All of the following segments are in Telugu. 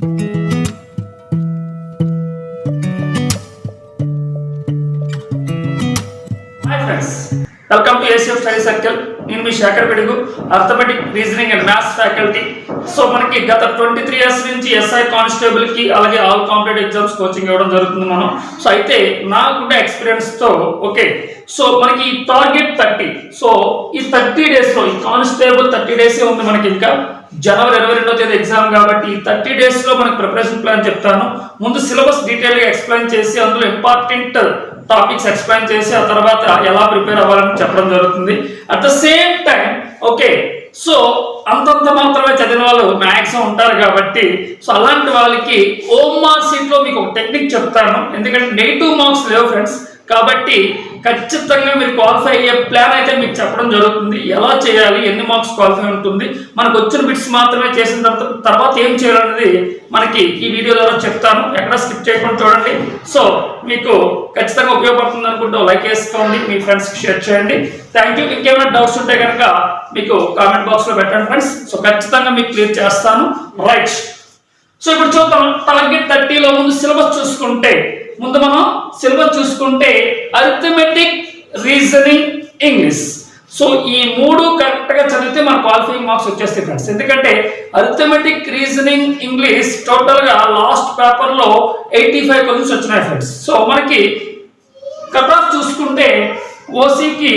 Welcome to ACF study circle. నేను మీ శేఖర్ పిడుగు, arithmetic, reasoning and maths faculty. So మనకి గత 23 years నుంచి ఎస్ఐ కానిస్టేబుల్ కి అలాగే ఆల్ కాంపిటేటివ్ ఎగ్జామ్స్ కోచింగ్ ఇవ్వడం జరుగుతుంది మనం. సో అయితే నాకున్న ఎక్స్పీరియన్స్ తో ఓకే, సో మనకి టార్గెట్ 30. సో ఈ 30 days లో ఈ కానిస్టేబుల్ 30 days ఉంది మనకి. ఇంకా జనవరి 22వ తేదీ ఎగ్జామ్ కాబట్టి ఈ 30 days లో మనకి ప్రిపరేషన్ ప్లాన్ చెప్తాను. ముందు సిలబస్ డీటెయిల్ గా ఎక్స్ప్లెయిన్ చేసి అందులో ఇంపార్టెంట్ టాపిక్స్ ఎక్స్ప్లెయిన్ చేసి ఆ తర్వాత ఎలా ప్రిపేర్ అవ్వాలని చెప్పడం జరుగుతుంది. At the same time okay, so అంతంత మాత్రమే చదివిన వాళ్ళు మ్యాక్సిమం ఉంటారు కాబట్టి సో అలాంటి వాళ్ళకి ఓఎంఆర్ షీట్ లో మీకు ఒక టెక్నిక్ చెప్తాను. ఎందుకంటే నెగిటివ్ మార్క్స్ లేవు ఫ్రెండ్స్, కాబట్టి ఖచ్చితంగా మీరు క్వాలిఫై అయ్యే ప్లాన్ అయితే మీకు చెప్పడం జరుగుతుంది. ఎలా చేయాలి, ఎన్ని మార్క్స్ క్వాలిఫై ఉంటుంది, మనకు వచ్చిన బిట్స్ మాత్రమే చేసిన తర్వాత ఏం చేయాలనేది మనకి ఈ వీడియో ద్వారా చెప్తాను. ఎక్కడ స్కిప్ చేయకుండా చూడండి. సో మీకు ఖచ్చితంగా ఉపయోగపడుతుంది అనుకుంటూ లైక్ చేసుకోండి, మీ ఫ్రెండ్స్కి షేర్ చేయండి. Thank you. ఇంకేమైనా డౌట్స్ ఉంటే కనుక మీకు కామెంట్ బాక్స్లో పెట్టండి ఫ్రెండ్స్. సో ఖచ్చితంగా మీకు క్లియర్ చేస్తాను. రైట్, సో ఇప్పుడు చూద్దాం. టార్గెట్ 30లో ముందు సిలబస్ చూసుకుంటే అరిథమెటిక్, రీజనింగ్, ఇంగ్లీష్. సో ఈ మూడు కరెక్ట్ గా చదివితే మన క్వాలిఫైయింగ్ మార్క్స్ వచ్చేస్తాయి ఫ్రెండ్స్. ఎందుకంటే అరిథమెటిక్, రీజనింగ్, ఇంగ్లీష్ టోటల్ గా లాస్ట్ పేపర్ లో 85 క్వశ్చన్స్ వచ్చినాయి ఫ్రెండ్స్. సో మనకి కట్ ఆఫ్ చూసుకుంటే ఓసీకి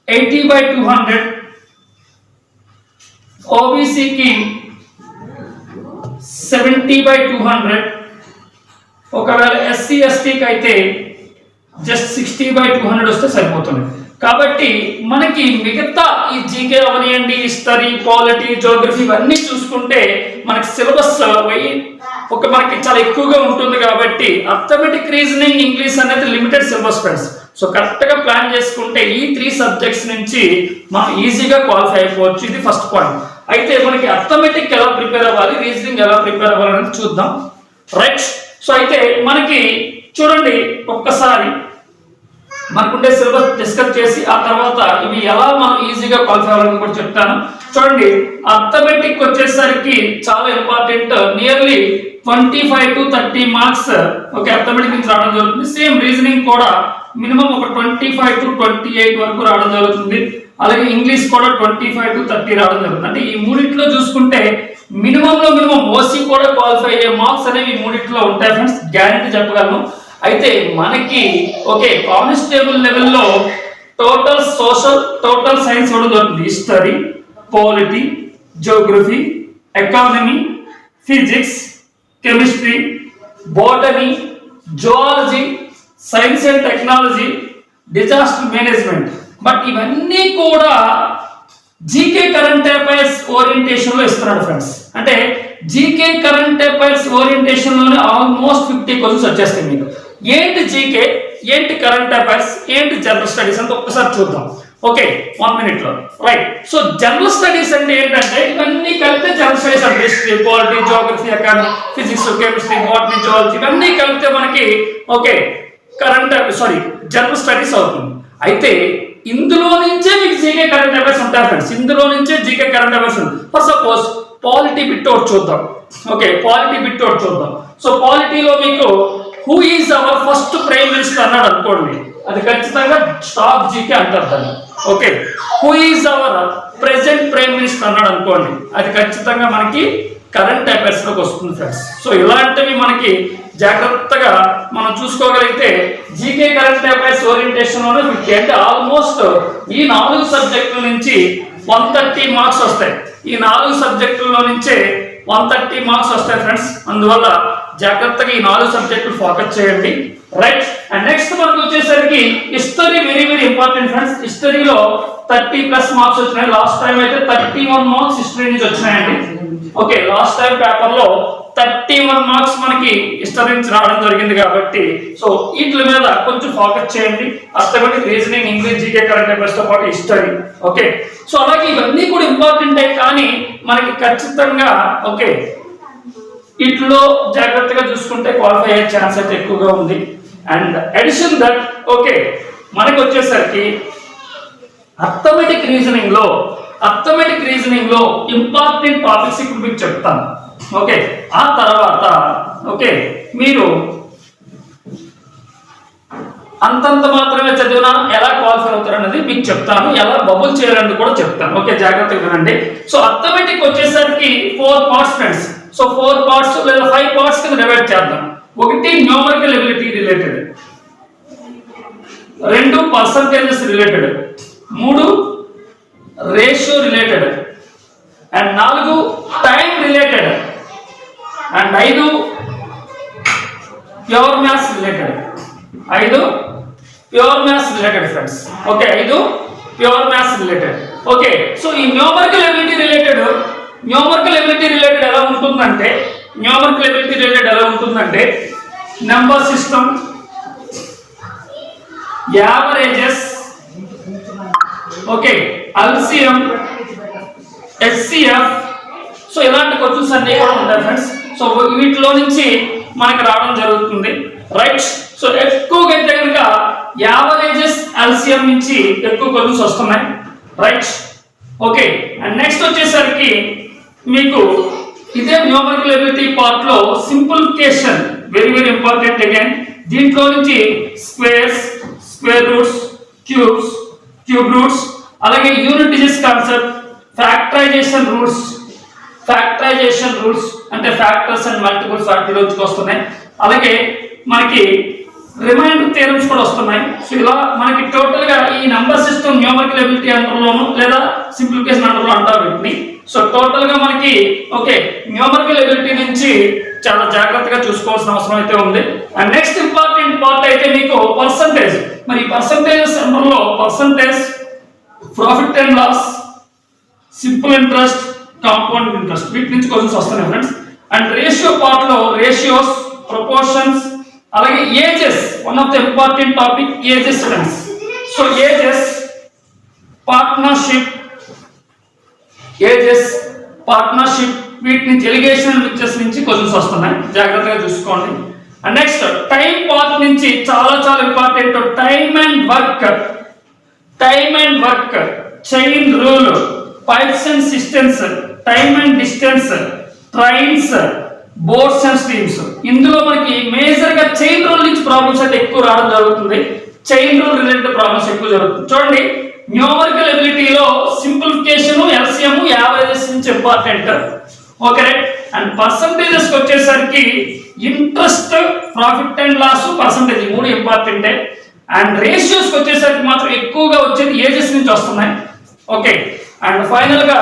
80/200, ఓబీసీకి 70/200, ఒకవేళ ఎస్సీ ఎస్టీకి అయితే జస్ట్ 60/200 వస్తే సరిపోతుంది. కాబట్టి మనకి మిగతా ఈ జీకే అవనియండి, హిస్టరీ, పాలిటీ, జోగ్రఫీ ఇవన్నీ చూసుకుంటే మనకి సిలబస్ మనకి చాలా ఎక్కువగా ఉంటుంది. కాబట్టి అర్థమెటిక్, రీజనింగ్, ఇంగ్లీష్ అనేది limited syllabus friends. So correct గా ప్లాన్ చేసుకుంటే ఈ 3 సబ్జెక్ట్స్ నుంచి మనం ఈజీగా క్వాలిఫై అయిపోవచ్చు. ఇది ఫస్ట్ పాయింట్. అయితే మనకి అర్థమెటిక్ ఎలా ప్రిపేర్ అవ్వాలి, రీజనింగ్ ఎలా ప్రిపేర్ అవ్వాలి అనేది చూద్దాం. రైట్, సో అయితే మనకి చూడండి ఒక్కసారి మనకుండే సిలబస్ డిస్కస్ చేసి ఆ తర్వాత ఇవి ఎలా మనం ఈజీగా క్వాలిఫై అవ్వాలని కూడా చెప్తాను. చూడండి, అర్థమెటిక్ వచ్చేసరికి చాలా important. Nearly 25 to 30 marks okay arithmetic నుంచి రావడం జరుగుతుంది. సేమ్ రీజనింగ్ కూడా మినిమం ఒక 25 to 28 వరకు రావడం జరుగుతుంది. అలాగే ఇంగ్లీష్ కూడా 25 to 30 రావడం జరుగుతుంది. అంటే ఈ మూడింటిలో చూసుకుంటే మినిమం ఓసీ కూడా క్వాలిఫై అయ్యే మార్క్స్ అనేవి ఈ మూడింటిలో ఉంటాయి ఫ్రెండ్స్, గ్యారెంటీ చెప్పగలను. అయితే మనకి ఓకే కానిస్టేబుల్ లెవెల్లో టోటల్ సైన్స్ కూడా దొరుకుతుంది. History, polity, geography, economy, physics, chemistry, botany, zoology, science and technology, disaster management. But ఇవన్నీ కూడా జీకే కరెంట్ అఫైర్స్ ఓరియంటేషన్ లో ఇస్తున్నాడు ఫ్రెండ్స్. అంటే జీకే కరెంట్ అఫైర్స్ ఓరియంటేషన్ లోనే ఆల్మోస్ట్ 50 క్వశ్చన్స్ వచ్చేస్తాయి మీకు. ఏంటి జీకే, ఏంటి కరెంట్ అఫైర్స్, ఏంటి జనరల్ స్టడీస్ అంటే ఒక్కసారి చూద్దాం. ఓకే 1 minute లో. రైట్, సో జనరల్ స్టడీస్ అంటే ఏంటంటే ఇవన్నీ కలిపితే జనరల్ స్టడీస్ అంటే history, polity, geography, economy, physics, chemistry, botany, zoology ఇవన్నీ కలిపితే మనకి ఓకే జనరల్ స్టడీస్ అవుతుంది. అయితే ఇందులో నుంచే మీకు జీకే కరెంట్ అఫైర్స్ ఉంటాయి ఫ్రెండ్స్. ఇందులో నుంచే జీకే కరెంట్ అఫైర్స్ ఉంటుంది. ఫర్ సపోజ్ పాలిటీ బిట్ ఒకటి చూద్దాం. ఓకే పాలిటీ బిట్ ఒకటి చూద్దాం. సో పాలిటీలో మీకు who is our first prime minister అన్నాడు అనుకోండి, అది ఖచ్చితంగా స్టాక్ జీకే అంటారు దాన్ని. Okay who is our present prime minister అన్నాడు అనుకోండి, అది ఖచ్చితంగా మనకి కరెంట్ అఫైర్స్ లోకి వస్తుంది ఫ్రెండ్స్. సో ఇలాంటివి మనకి జాగ్రత్తగా మనం చూసుకోగలిగితే జీకే కరెంట్ అఫైర్స్ ఓరియంటేషన్ లోనే 50 అంటే ఆల్మోస్ట్ ఈ 4 సబ్జెక్టుల నుంచి 130 మార్క్స్ వస్తాయి. ఈ 4 సబ్జెక్టుల్లో నుంచే 130 మార్క్స్ వస్తాయి ఫ్రెండ్స్. అందువల్ల జాగ్రత్తగా ఈ 4 సబ్జెక్టులు ఫోకస్ చేయండి. రైట్, అండ్ నెక్స్ట్ మనకు వచ్చేసరికి హిస్టరీ వెరీ ఇంపార్టెంట్ ఫ్రెండ్స్. హిస్టరీలో 30+ మార్క్స్ వచ్చినాయి. లాస్ట్ టైం అయితే 31 మార్క్స్ హిస్టరీ నుంచి వచ్చినాయండి. ఓకే లాస్ట్ టైం పేపర్ లో 31 మార్క్స్ మనకి హిస్టరీ నుంచి రావడం జరిగింది. కాబట్టి సో వీటి మీద కొంచెం ఫోకస్ చేయండి. Arithmetic, reasoning, English, GK current affairs తో పాటు హిస్టరీ. ఓకే సో అలాగే ఇవన్నీ కూడా ఇంపార్టెంటే, కానీ మనకి ఖచ్చితంగా ఓకే వీటిలో జాగ్రత్తగా చూసుకుంటే క్వాలిఫై అయ్యే ఛాన్స్ అయితే ఎక్కువగా ఉంది. అండ్ అడిషన్ దట్ ఓకే మనకి వచ్చేసరికి అర్థమెటిక్ రీజనింగ్ లో ఇంపార్టెంట్ టాపిక్స్ ఇప్పుడు మీకు చెప్తాను. ఓకే, ఆ తర్వాత ఓకే మీరు అంతంత మాత్రమే చదివినా ఎలా క్వాలిఫై అవుతారు అనేది మీకు చెప్తాను, ఎలా బబుల్ చేయాలని కూడా చెప్తాను. ఓకే, జాగ్రత్తగా వినండి. సో అర్థమెటిక్ వచ్చేసరికి 4 పార్ట్స్ ఫ్రెండ్స్. సో 4 పార్ట్స్ లేదా 5 పార్ట్స్ కింద డివైడ్ చేద్దాం. ఒకటి numerical ability related, 2 percentages related, 3 ratio related, and 4 time related, and 5 pure maths related. 5 pure maths related friends. Okay, 5 pure maths related. Okay, so ఈ న్యూమరికల్ ఎబిలిటీ రిలేటెడ్ ఎలా ఉంటుందంటే number system, averages, okay, LCM, HCF. So ఇలాంటి క్వశ్చన్స్ అన్ని కూడా ఉంటాయి ఫ్రెండ్స్. సో వీటిలో నుంచి మనకి రావడం జరుగుతుంది, రైట్. సో ఎక్కువగా అయితే కనుక యావరేజెస్, ఎల్సిఎం నుంచి ఎక్కువ క్వశ్చన్స్ వస్తున్నాయి, రైట్. ఓకే, అండ్ నెక్స్ట్ వచ్చేసరికి మీకు ఇదే న్యూమరికల్ ఎబిలిటీ పార్ట్ లో simplification very very important again. దీంట్లో నుంచి squares, square roots, cubes, cube roots, అలాగే unit digits concept, factorization rules అంటే ఫ్యాక్టర్స్ అండ్ మల్టిపుల్స్ వాటిలోంచి వస్తున్నాయి. అలాగే మనకి రిమైండర్ థియరమ్స్ కూడా వస్తున్నాయి. సో ఇలా మనకి టోటల్ గా ఈ నంబర్ సిస్టమ్ న్యూమరికల్ ఎబిలిటీ అండర్లోను లేదా సింప్లిఫికేషన్ అండర్లో అంటారు వీటిని. సో టోటల్ గా మనకి ఓకే న్యూమరికల్ ఎబిలిటీ నుంచి చాలా జాగ్రత్తగా చూసుకోవాల్సిన అవసరం అయితే ఉంది. అండ్ నెక్స్ట్ ఇంపార్టెంట్ పార్ట్ అయితే మీకు పర్సంటేజ్. మరి పర్సంటేజెస్ అండర్లో percentage, profit and loss, simple interest, compound interest, వీటి నుంచి క్వశ్చన్స్ వస్తున్నాయి ఫ్రెండ్స్. అండ్ రేషియో పార్ట్ లో రేషియోస్, ప్రపోర్షన్స్, అలాగే ages, one of the important topic ages friends. So ages, partnership, వీటి నుంచి ఎలిగేషన్ పిక్చర్స్ నుంచి క్వశ్చన్స్ వస్తున్నాయి, జాగ్రత్తగా చూసుకోండి. అండ్ నెక్స్ట్ టైం పార్ట్ నుంచి చాలా చాలా important time and work, chain rule, pipes and systems, time and distance, trains, boards and streams. ఇందులో మనకి మేజర్ గా చైన్ రూల్ నుంచి ప్రాబ్లమ్స్ అయితే ఎక్కువ రావడం జరుగుతుంది. చైన్ రూల్ రిలేటెడ్ ప్రాబ్లమ్స్ ఎక్కువ జరుగుతుంది. చూడండి, న్యూమరికల్ ఎబిలిటీలో సింప్లిఫికేషన్, ఎల్సిఎం, యావరేజెస్ నుంచి ఇంపార్టెంట్. ఓకే, అండ్ పర్సంటేజెస్ వచ్చేసరికి interest, profit and loss, percentage, 3 ఇంపార్టెంటే. అండ్ రేషియోస్ వచ్చేసరికి మాత్రం ఎక్కువగా వచ్చేది ఏజెస్ నుంచి వస్తున్నాయి. ఓకే, అండ్ ఫైనల్ గా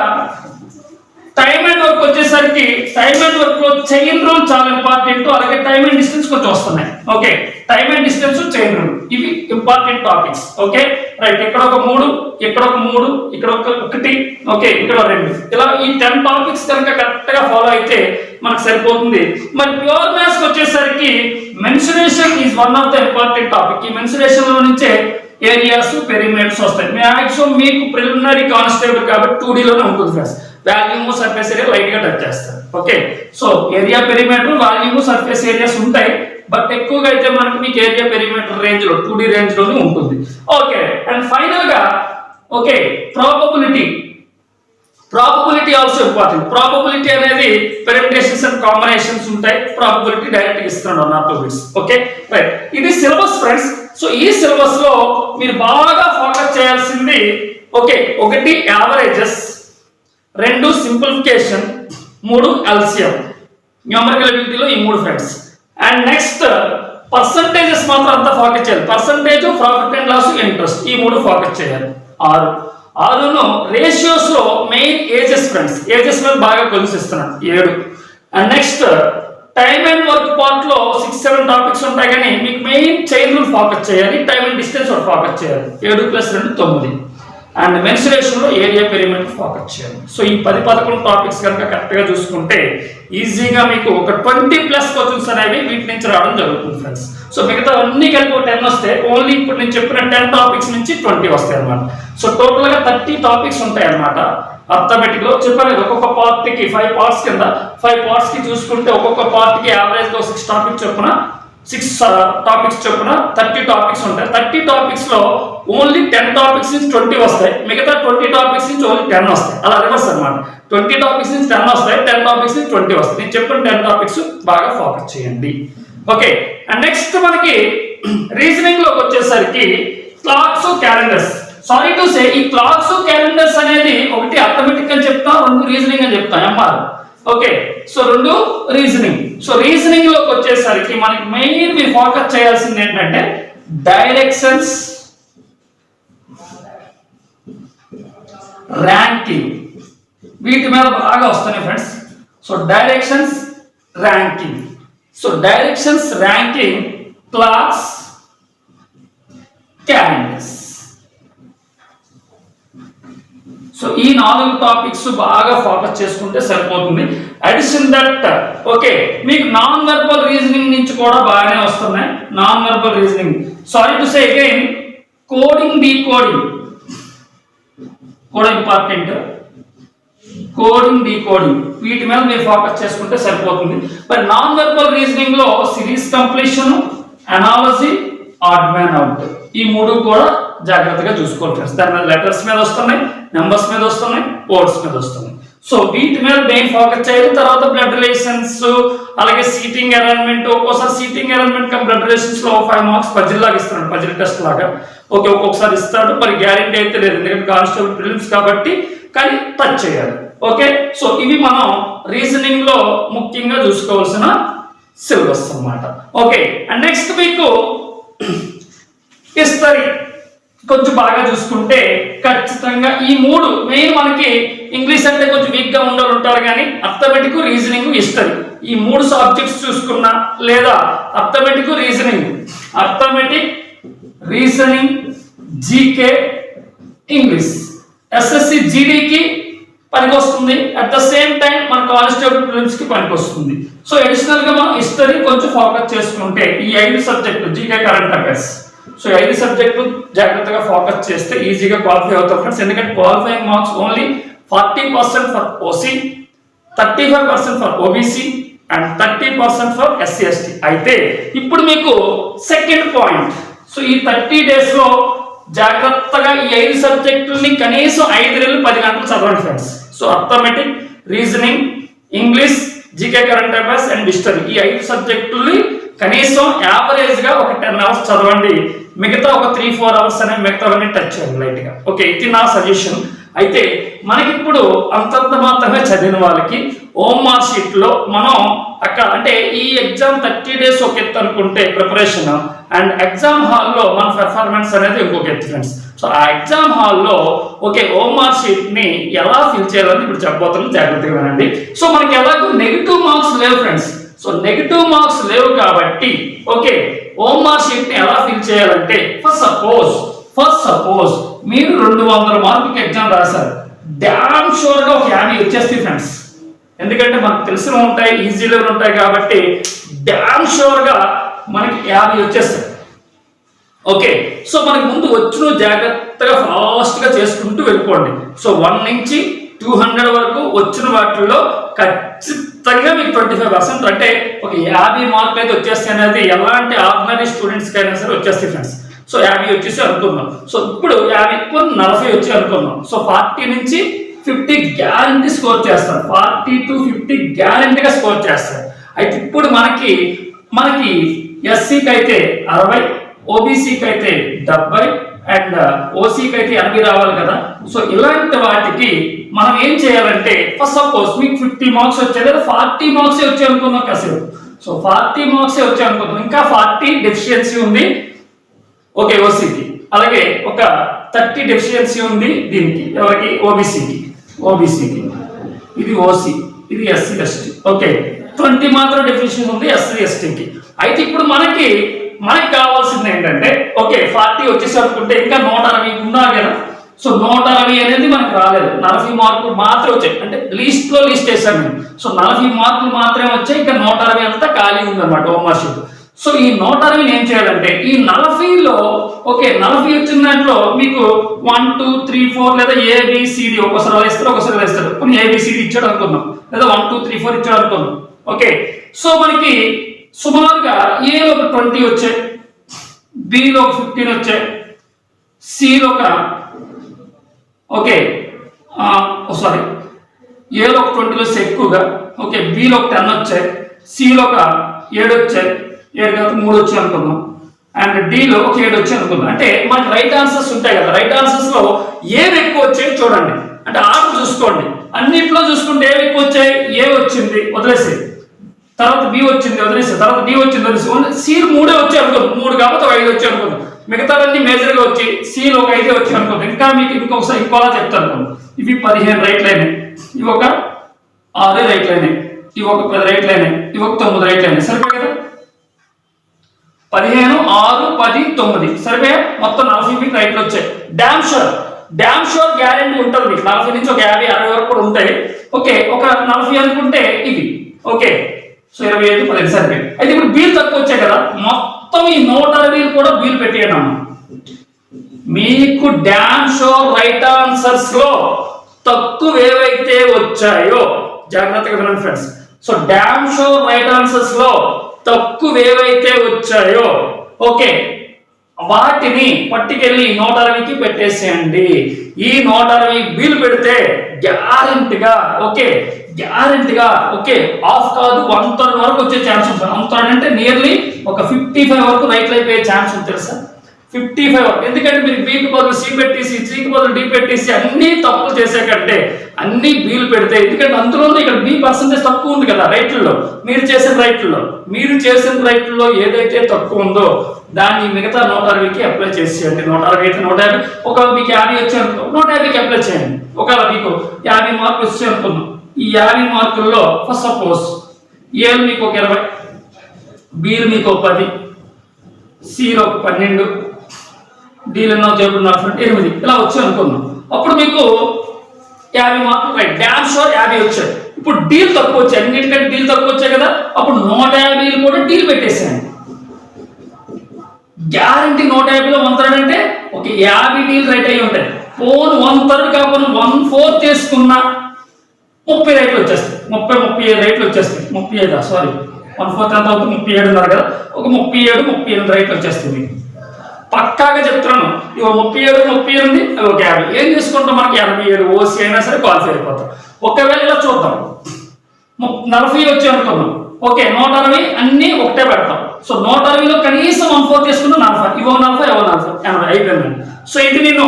టైమ్ అండ్ వర్క్ వచ్చేసరికి టైమ్ అండ్ వర్క్ లో చైన్ రూల్ చాలా ఇంపార్టెంట్, అలాగే టైమ్ అండ్ డిస్టెన్స్ కొంచెం వస్తున్నాయి. Okay, time and distance, chain rule, ఇవి ఇంపార్టెంట్ టాపిక్స్. Okay, right. ఇక్కడ ఒక 3, ఇక్కడ ఒక 1, ఓకే, ఇక్కడ 2, ఇలా ఈ 10 టాపిక్స్ కనుక కరెక్ట్ గా ఫాలో అయితే మనకు సరిపోతుంది. మరి ప్యూర్ మ్యాథ్స్ వచ్చేసరికి mensuration is one of the important topic. ఈ మెన్సురేషన్ లో నుంచే ఏరియాస్, పెరిమీటర్స్ వస్తాయి. మాక్సిమం మీకు ప్రిలిమినరీ కానిస్టేబుల్ కాబట్టి 2D లోనే ఉంటుంది friends. Volume, surface area light గా టచ్ చేస్తారు. Okay, so area, perimeter, volume, surface areas ఉంటాయి, బట్ ఎక్కువగా అయితే మనకి మీకు ఏరియా, పెరిమీటర్ రేంజ్ లో 2D రేంజ్ లోనే ఉంటుంది. ఓకే, అండ్ ఫైనల్ గా okay probability also important. Probability అనేది పెర్మిటేషన్స్ అండ్ కాంబినేషన్స్ ఉంటాయి. ప్రాబబిలిటీ డైరెక్ట్ గా ఇస్తున్నాడు 1 or 2 బిట్స్. Okay, right. ఇది సిలబస్ ఫ్రెండ్స్. సో ఈ సిలబస్ లో మీరు బాగా ఫోకస్ చేయాల్సింది okay 1 averages, 2 simplification, 3 LCM. Numerical ఎబిలిటీలో ఈ 3 ఫ్రెండ్స్. అండ్ నెక్స్ట్ పర్సంటేజెస్ మాత్రం అంతా ఫోకస్ చేయాలి. Percentage, profit and loss, interest, ఈ 3 ఫోకస్ చేయాలి. 6 రేషియోస్ లో మెయిన్ ఏజెస్ ఫ్రెండ్స్. ఏజెస్ మీద బాగా కొలిసిస్తున్నాను 7. And next time and work part లో 6-7 టాపిక్స్ ఉంటాయి, కానీ మీకు మెయిన్ చైన్ రూల్ ఫోకస్ చేయాలి. టైమ్ అండ్ డిస్టెన్స్ ఫోకస్ చేయాలి. 7 + 2 9. అండ్ మెన్సురేషన్ లో ఏరియా, పెరిమీటర్ ఫోకస్ చేయాలి. సో ఈ 10-11 టాపిక్స్ కనుక కరెక్ట్ గా చూసుకుంటే ఈజీగా మీకు ఒక 20+ క్వశ్చన్స్ అనేవి వీటి నుంచి రావడం జరుగుతుంది ఫ్రెండ్స్. సో మిగతా అన్ని కలిపి 10 వస్తే ఓన్లీ ఇప్పుడు నేను చెప్పిన 10 టాపిక్స్ నుంచి 20 వస్తాయి అన్నమాట. సో టోటల్ గా 30 టాపిక్స్ ఉంటాయి అన్నమాట. అర్థమెటిక్ లో చెప్పాను, ఒక్కొక్క పార్ట్ కి 5 పార్ట్స్ కింద 5 పార్ట్స్ కి చూసుకుంటే ఒక్కొక్క పార్ట్ కి యావరేజ్ గా 6 టాపిక్స్ చొప్పున 6 టాపిక్స్ చొప్పున 30 టాపిక్స్ ఉంటాయి. 30 టాపిక్స్ లో ఓన్లీ 10 టాపిక్స్ నుంచి 20 వస్తాయి, మిగతా 20 టాపిక్స్ నుంచి ఓన్లీ 10 వస్తాయి. అలా రివర్స్ అనమాట. 20 టాపిక్స్ నుంచి 10 వస్తాయి, 10 టాపిక్స్ నుంచి 20 వస్తాయి. నేను చెప్పిన 10 టాపిక్స్ బాగా ఫోకస్ చేయండి. ఓకే, అండ్ నెక్స్ట్ మనకి రీజనింగ్ లోకి వచ్చేసరికి clocks calendars. Sorry to say, ఈ క్లాక్స్ క్యాలెండర్స్ అనేది ఒకటి అర్థమెటిక్ అని చెప్తాం, రెండు రీజనింగ్ అని చెప్తాం, ఎంఆర్. ఓకే, సో రెండు రీజనింగ్. సో రీజనింగ్ లోకి వచ్చేసరికి మనకి మెయిన్ మీరు ఫోకస్ చేయాల్సింది ఏంటంటే డైరెక్షన్స్, ర్యాంకింగ్, వీటి మీద బాగా వస్తున్నాయి friends. So directions, ranking. So directions, ranking, clocks, calendars. So ఈ 4 టాపిక్స్ బాగా ఫోకస్ చేసుకుంటే సరిపోతుంది. అడిషన్ దట్ ఓకే, మీకు నాన్ వెర్బల్ రీజనింగ్ నుంచి కూడా బాగానే వస్తున్నాయి. Non verbal reasoning, sorry to say again, coding, decoding కూడా ఇంపార్టెంట్. కోడింగ్, డీకోడింగ్ వీటి మీద మీరు ఫోకస్ చేసుకుంటే సరిపోతుంది. మరి నాన్ వెర్బల్ రీజనింగ్ లో series completion, analogy, odd man out, ఈ 3 కూడా జాగ్రత్తగా చూసుకోవాలి ఫ్రెండ్స్. దాని మీద లెటర్స్ మీద వస్తున్నాయి, నెంబర్స్ మీద వస్తున్నాయి, వర్డ్స్ మీద వస్తున్నాయి. సో వీటి మీద మెయిన్ ఫోకస్ చేయాలి. తర్వాత బ్లడ్ రిలేషన్స్, అలాగే సీటింగ్ అరేంజ్మెంట్. ఒక్కోసారి seating arrangement come blood relations లో 5 మార్క్స్ పజిల్ లాగా ఇస్తున్నాడు, పజిల్ టెస్ట్ లాగా. ఓకే, ఒక్కొక్కసారి ఇస్తాడు, మరి గ్యారెంటీ అయితే లేదు, ఎందుకంటే కానిస్టేబుల్ ప్రిలిమ్స్ కాబట్టి, కానీ టచ్ చేయాలి. ఓకే, సో ఇవి మనం రీజనింగ్ లో ముఖ్యంగా చూసుకోవాల్సిన సిలబస్ అన్నమాట. ఓకే, అండ్ నెక్స్ట్ మీకు హిస్టరీ కొంచెం బాగా చూసుకుంటే ఖచ్చితంగా ఈ 3 మెయిన్. మనకి ఇంగ్లీష్ అంటే కొంచెం వీక్ గా ఉంటారు, కానీ అర్థమెటిక్, రీజనింగ్, హిస్టరీ ఈ 3 సబ్జెక్ట్స్ చూసుకున్నా, లేదా arithmetic, reasoning, GK, English, SSC జీడీకి పనికొస్తుంది. అట్ ద సేమ్ టైం మన కానిస్టేబుల్ ప్రిలిమ్స్ కి పనికొస్తుంది. సో అడిషనల్ గా మనం హిస్టరీ కొంచెం ఫోకస్ చేసుకుంటే ఈ 5 సబ్జెక్టులు, జీకే, కరెంట్ అఫైర్స్, సో 5 సబ్జెక్టులు జాగ్రత్తగా ఫోకస్ చేస్తే ఈజీగా క్వాలిఫై అవుతాం ఫ్రెండ్స్. ఎందుకంటే qualifying marks only 40% for OC, 35% for OBC and 30% for SC ST. అయితే ఇప్పుడు మీకు సెకండ్ పాయింట్, సో ఈ 30 days లో జాగ్రత్తగా ఈ 5 సబ్జెక్టుల్ని కనీసం 5 నెలలు 10 గంటలు చదవండి friends. So arithmetic, reasoning, English, GK, current affairs and history ఈ 5 సబ్జెక్టుల్ని కనీసం యావరేజ్ గా ఒక 10 hours చదవండి. మిగతా ఒక 3-4 hours అనేవి మిగతావన్నీ టచ్ చేయండి లైట్ గా. ఓకే, ఇది నా సజెషన్. అయితే మనకి ఇప్పుడు అంతంత మాత్రమే చదివిన వాళ్ళకి ఓఎంఆర్ షీట్ లో మనం అక్కడ అంటే ఈ ఎగ్జామ్ 30 days ఒక ఎత్తు అనుకుంటే ప్రిపరేషన్, అండ్ ఎగ్జామ్ హాల్లో మన పెర్ఫార్మెన్స్ అనేది ఇంకొక ఎత్తు ఫ్రెండ్స్. సో ఆ ఎగ్జామ్ హాల్లో ఓకే ఓఎంఆర్ షీట్ ని ఎలా ఫిల్ చేయాలని ఇప్పుడు చెప్పబోతున్నాం, జాగ్రత్తగా వినండి. సో మనకి ఎలాగో నెగిటివ్ మార్క్స్ లేవు ఫ్రెండ్స్. సో నెగిటివ్ మార్క్స్ లేవు కాబట్టి ఓకే ఓఎంఆర్ షీట్ ని ఎలా ఫిల్ చేయాలంటే ఫస్ట్ సపోజ్ మీరు 200 మార్కులకి ఎగ్జామ్ రాశారు, డామ్ షూర్ గా ఒక 50 వచ్చేస్తాయి ఫ్రెండ్స్. ఎందుకంటే మనకు తెలిసిన ఉంటాయి, ఈజీ లెవెల్ ఉంటాయి కాబట్టి డామ్ షూర్ గా మనకి 50 వచ్చేస్తాయి. ఓకే, సో మనకి ముందు వచ్చిన జాగ్రత్తగా ఫాస్ట్ గా చేసుకుంటూ వెళ్ళిపోండి. సో 1 నుంచి 200 వరకు వచ్చిన వాటిల్లో ఖచ్చితంగా మీకు 25% అంటే ఒక 50 మార్కులు అయితే వచ్చేస్తాయి అనేది ఎలాంటి ఆర్డినరీ స్టూడెంట్స్ కైనా సరే వచ్చేస్తాయి ఫ్రెండ్స్. సో 50 వచ్చేసి అనుకున్నాం. సో ఇప్పుడు 50 40 వచ్చి అనుకున్నాం. సో 40 నుంచి 50 గ్యారంటీ స్కోర్ చేస్తారు, 40 to 50 గ్యారంటీగా స్కోర్ చేస్తారు. అయితే ఇప్పుడు మనకి ఎస్సీకి అయితే 60, ఓబీసీకి అయితే 70 అండ్ ఓసీకి అయితే 80 రావాలి కదా. సో ఇలాంటి వాటికి మనం ఏం చేయాలంటే ఫస్ట్ సపోజ్ మీకు 50 మార్క్స్ వచ్చాయి లేదా 40 మార్క్స్ వచ్చాయి అనుకుందాం కాసేపు. సో 40 మార్క్స్ వచ్చాయి అనుకుందాం, ఇంకా 40 డెఫిషియన్సీ ఉంది ఓకే ఓసీకి, అలాగే ఒక 30 డెఫిషియన్సీ ఉంది దీనికి, ఎవరికి ఓబీసీకి, ఇది ఓసీ, ఇది ఎస్సీ ఎస్టీ. ఓకే 20 మాత్రం డెఫిషియన్సీ ఉంది ఎస్సీ ఎస్టీకి. అయితే ఇప్పుడు మనకి కావాల్సింది ఏంటంటే ఓకే 40 వచ్చేసి అనుకుంటే ఇంకా 160 ఉన్నారు కదా. సో 160 అనేది మనకు రాలేదు, 40 మార్కులు మాత్రమే వచ్చాయి. అంటే లీస్ట్ వేసాను నేను. సో 40 మార్కులు మాత్రమే వచ్చాయి, ఇంకా 160 అంతా ఖాళీ ఉందన్నమాట ఓఎంఆర్ షీట్. సో ఈ 160 ఏం చేయాలంటే ఈ 40లో ఓకే 40 వచ్చిన దాంట్లో మీకు 1 2 3 4 లేదా ఏబిసిడి ఒకసారి ఇస్తారు, ఒకసారి ఇస్తారు. కొన్ని ఏబిసిడి ఇచ్చాడు అనుకుందాం, లేదా 1 2 3 4 ఇచ్చాడు అనుకుందాం. ఓకే సో మనకి సుమారుగా ఏలో ఒక 20 వచ్చాయి, బిలో ఒక 15 వచ్చాయి, సిలో ఒక ఓకే సారీ ఏలో ఒక 20 వస్తే ఎక్కువగా, ఓకే బిలో ఒక 10 వచ్చాయి, సిలో ఒక 7 వచ్చాయి, 7 కాదు 3 వచ్చాయి అనుకుందాం, అండ్ డిలో ఒక 7 వచ్చాయి అనుకుందాం. అంటే మనకి రైట్ ఆన్సర్స్ ఉంటాయి కదా, రైట్ ఆన్సర్స్ లో ఏవి ఎక్కువ వచ్చాయి చూడండి, అంటే ఆర్డర్ చూసుకోండి. అన్నిట్లో చూసుకుంటే ఏవి ఎక్కువ వచ్చాయి, ఏ వచ్చింది వదిలేసి, తర్వాత బి వచ్చింది వదిలేసి, తర్వాత డి వచ్చింది వదిలేసి, సి 3 వచ్చాయి అనుకుందాం, 3 కాకపోతే 5 వచ్చాయి అనుకుందాం, మిగతావన్నీ మేజర్ గా వచ్చి సిలో ఒక 5 వచ్చాయి అనుకుందాం. ఇంకా మీకు ఇంకొకసారి ఇంకోలా చెప్తాను, ఇవి 15 రైట్ లైన్, ఇవి ఒక 6 రైట్ లైన్, ఇవి ఒక 10 రైట్ లైన్, ఇవి ఒక 9 రైట్ లైన్. సరిపోయి కదా, 15, 6, 10, 9 సరిపోయా, మొత్తం 40 మీకు రైట్లు వచ్చాయి. డామ్ షూర్ గ్యారెంటీ ఉంటుంది మీకు, 40 నుంచి ఒక 50, 60 వరకు కూడా ఉంటాయి. ఓకే ఒక 40 అనుకుంటే ఇవి ఓకే, సో 25, 10 సరిపోయి. అయితే ఇప్పుడు బీలు తక్కువ వచ్చాయి కదా, మొత్తం ఈ 160 కూడా బీలు పెట్టేయండి అమ్మా. మీకు డామ్ షూర్ రైట్ ఆన్సర్స్ లో తక్కువ ఏవైతే వచ్చాయో జాగ్రత్తగా వినండి friends. So damn sure right answers లో తక్కువ ఏవైతే వచ్చాయో ఓకే, వాటిని పట్టుకెళ్ళి 160కి పెట్టేసేయండి. ఈ 160 బిల్ పెడితే గ్యారెంటీగా ఓకే, గ్యారెంటీగా ఓకే హాఫ్ కాదు 1/3 వరకు వచ్చే ఛాన్స్ ఉంటుంది. 1/3 అంటే నియర్లీ ఒక 55 వరకు రైట్ అయిపోయే ఛాన్స్ ఉంది తెలుసా, 55 వరకు. ఎందుకంటే మీరు బికి బదులు సి పెట్టేసి, సికి బదులు డి పెట్టేసి అన్ని తప్పులు చేసే కంటే అన్ని బీలు పెడితే, ఎందుకంటే అందులో ఇక్కడ బి పర్సెంటేజ్ తక్కువ ఉంది కదా రైట్లలో, మీరు చేసిన రైట్లలో ఏదైతే తక్కువ ఉందో దాన్ని మిగతా 160కి అప్లై చేసేయండి. 160 అయితే 150, ఒకవేళ మీకు 50 వచ్చాయి అనుకో 150కి అప్లై చేయండి. ఒకవేళ మీకు 50 మార్కులు వచ్చాయి అనుకున్నాం, ఈ 50 మార్కుల్లో ఫస్ట్ సపోజ్ ఏలు మీకు ఒక 20, బీలు మీకు ఒక 10, సిలో 12, డీలు ఎన్నో చేయకుండా 8 ఇలా వచ్చాయి అనుకున్నాం. అప్పుడు మీకు 50 మార్కులు రైట్, డామ్ షూర్ 50 వచ్చాయి. ఇప్పుడు డీల్ తక్కువ వచ్చాయి, అన్నిటికంటే డీల్ తక్కువ వచ్చాయి కదా, అప్పుడు 150 కూడా డీల్ పెట్టేసేయండి. గ్యారంటీ 150లో 1/3 అంటే ఒక 50 డీల్ రైట్ అయ్యి ఉంటాయి. పోను 1/3 కాకుండా 1/4 చేసుకున్న 30 రైట్లు వచ్చేస్తాయి, 35 రైట్లు వచ్చేస్తాయి, 35 సారీ 1/4 ఎంత అవుతుంది 37 ఉన్నారు కదా, ఒక 37, 38 రైట్లు వచ్చేస్తుంది. పక్కాగా చెప్తున్నాను, ఇవి 37, 38 ఒక 50, ఏం చేసుకుంటాం మనకి 87 ఓసీ అయినా సరే క్వాలిఫై అయిపోతాం. ఒకవేళ ఇలా చూద్దాం 40 వచ్చి అనుకున్నాం, ఓకే 160 అన్ని ఒకటే పెడతాం. సో 160లో కనీసం 1/4 తీసుకున్న 40, ఇవో 40, ఇవో 40, 80 అయిపోయిందండి. సో ఇది నేను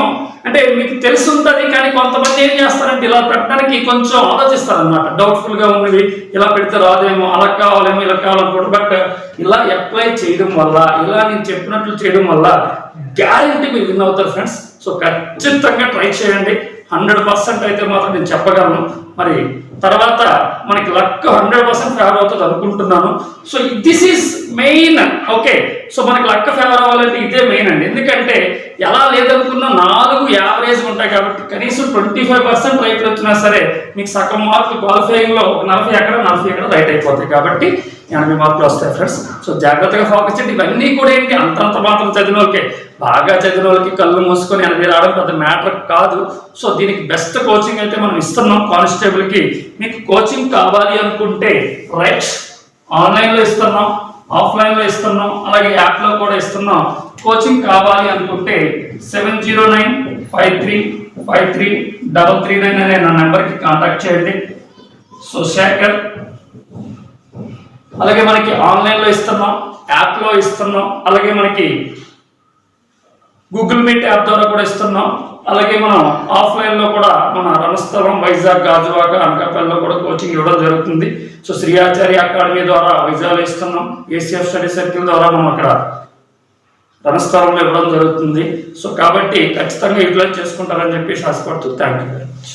అంటే మీకు తెలిసి ఉంటుంది, కానీ కొంతమంది ఏం చేస్తారంటే ఇలా పెట్టడానికి కొంచెం ఆలోచిస్తారనమాట, డౌట్ఫుల్ గా ఉన్నది ఇలా పెడితే రాదేమో, అలా కావాలేమో, ఇలా కావాలనుకోండి. బట్ ఇలా అప్లై చేయడం వల్ల, ఇలా నేను చెప్పినట్లు చేయడం వల్ల గ్యారెంటీ మీరు విన్ అవుతారు ఫ్రెండ్స్. సో ఖచ్చితంగా ట్రై చేయండి, 100% అయితే మాత్రం నేను చెప్పగలను. మరి తర్వాత మనకి లక్ 100% ఫేవర్ అవుతుంది అనుకుంటున్నాను. So this is main okay. So మనకి లక్ ఫేవర్ అవ్వాలంటే ఇదే మెయిన్ అండి, ఎందుకంటే ఎలా లేదనుకున్నా 4 యావరేజ్ ఉంటాయి కాబట్టి కనీసం 25% రైట్లు వచ్చినా సరే మీకు సగం మార్కులు క్వాలిఫైయింగ్ లో 40 ఎక్కడ 40 ఎక్కడ రైట్ అయిపోతాయి కాబట్టి 80 మార్కులు వస్తాయి ఫ్రెండ్స్. సో జాగ్రత్తగా ఫోకస్ చేయండి. ఇవన్నీ కూడా ఏంటి అంతంత మాత్రం చదివిన వాళ్ళకే, బాగా చదివిన వాళ్ళకి కళ్ళు మూసుకొని 80 రావడం పెద్ద మ్యాటర్ కాదు. సో దీనికి బెస్ట్ కోచింగ్ అయితే మనం ఇస్తున్నాం కానిస్టేబుల్ కి. మీకు కోచింగ్ కావాలి అనుకుంటే రైట్ ఆన్లైన్ లో ఇస్తున్నాం, ఆఫ్లైన్ లో ఇస్తున్నాం, అలాగే యాప్ లో కూడా ఇస్తున్నాం. కోచింగ్ కావాలి అనుకుంటే 7095353339 అనే నా నెంబర్కి కాంటాక్ట్ చేయండి. సో శేఖర్, అలాగే మనకి ఆన్లైన్ లో ఇస్తున్నాం, యాప్ లో ఇస్తున్నాం, అలాగే మనకి గూగుల్ మీట్ యాప్ ద్వారా కూడా ఇస్తున్నాం. అలాగే మనం ఆఫ్లైన్ లో కూడా మన రణస్థలం, వైజాగ్, గాజువాక, అనకాపల్లిలో కూడా కోచింగ్ ఇవ్వడం జరుగుతుంది. సో శ్రీ ఆచార్య అకాడమీ ద్వారా వైజాగ్లో ఇస్తున్నాం, ఏసీఎఫ్ స్టడీ సర్కిల్ ద్వారా మనం అక్కడ రణస్థలంలో ఇవ్వడం జరుగుతుంది. సో కాబట్టి ఖచ్చితంగా యూటిలైజ్ చేసుకుంటారని చెప్పి ఆశపడుతూ థ్యాంక్ యూ వెరీ మచ్.